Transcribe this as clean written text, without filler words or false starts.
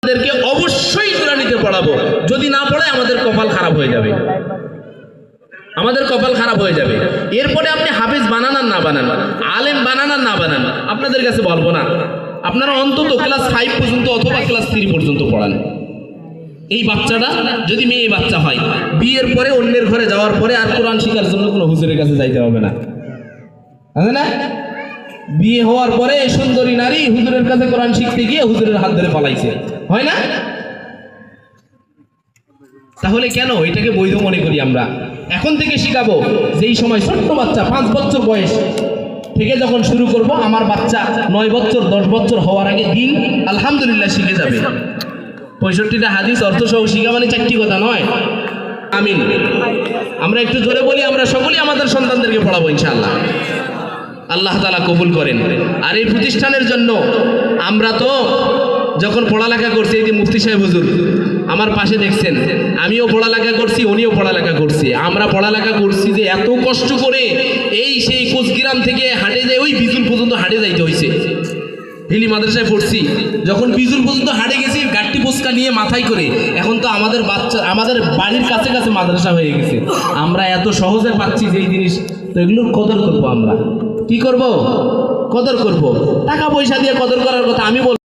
আমাদেরকে অবশ্যই নুরানিতে পড়াবো। যদি না পড়ে আমাদের কপাল খারাপ হয়ে যাবে, আমাদের কপাল খারাপ হয়ে যাবে। এরপরে আপনি হাফিজ বানান আর না বানান, আলেম বানান আর না বানান, আপনাদের কাছে বলবো না। আপনারা অন্তত ক্লাস 5 পর্যন্ত অথবা ক্লাস 3 পর্যন্ত পড়ান। এই বাচ্চাটা যদি মেয়ে বাচ্চা হয়, বিয়ের পরে অন্যের ঘরে যাওয়ার পরে আর কোরআন শিখার জন্য কোনো হুজুরের কাছে যাইতে হবে না, আছে না? বিয়ে হওয়ার পরে সুন্দরী নারী হুজুরের কাছে কোরআন শিখতে গিয়ে হুজুরের হাত ধরে পালাইছে, হয় না? তাহলে কেন এটাকে বৈধ মনে করি আমরা? এখন থেকে শিখাবো, যেই সময় ছোট্ট বাচ্চা 5 বছর বয়স থেকে যখন শুরু করব, আমার বাচ্চা 9 বছর 10 বছর হওয়ার আগে দিন আলহামদুলিল্লাহ শিখে যাবে। 65টা হাদিস অর্থ সহ শিখা মানে 4টি কথা নয়। আমিন। আমরা একটু জোরে বলি, আমরা সকলেই আমাদের সন্তানদেরকে পড়াবো ইনশাআল্লাহ। আল্লাহ তাআলা কবুল করেন। আর এই প্রতিষ্ঠানের জন্য আমরা তো যখন পড়ালেখা করছি, এই যে মুফতি সাহেব হুজুর আমার পাশে দেখছেন, আমিও পড়ালেখা করছি, উনিও পড়ালেখা করছি। আমরা পড়ালেখা করছি যে এত কষ্ট করে, এই সেই কোচগ্রাম থেকে হাটে যায় ওই বিজুল পর্যন্ত হাটে যাইতে হয়েছে। হিলি মাদ্রাসায় পড়ছি, যখন বিজুল পর্যন্ত হাটে গেছি গাড়ি পোস্কা নিয়ে মাথায় করে। এখন তো আমাদের বাচ্চা আমাদের বাড়ির কাছে কাছে মাদ্রাসা হয়ে গেছে। আমরা এত সহজে পাচ্ছি যেই জিনিস, তো এগুলোর কদর করবো। আমরা কি করব? কদর করব। টাকা পয়সা দিয়ে কদর করার কথা আমি বলবো।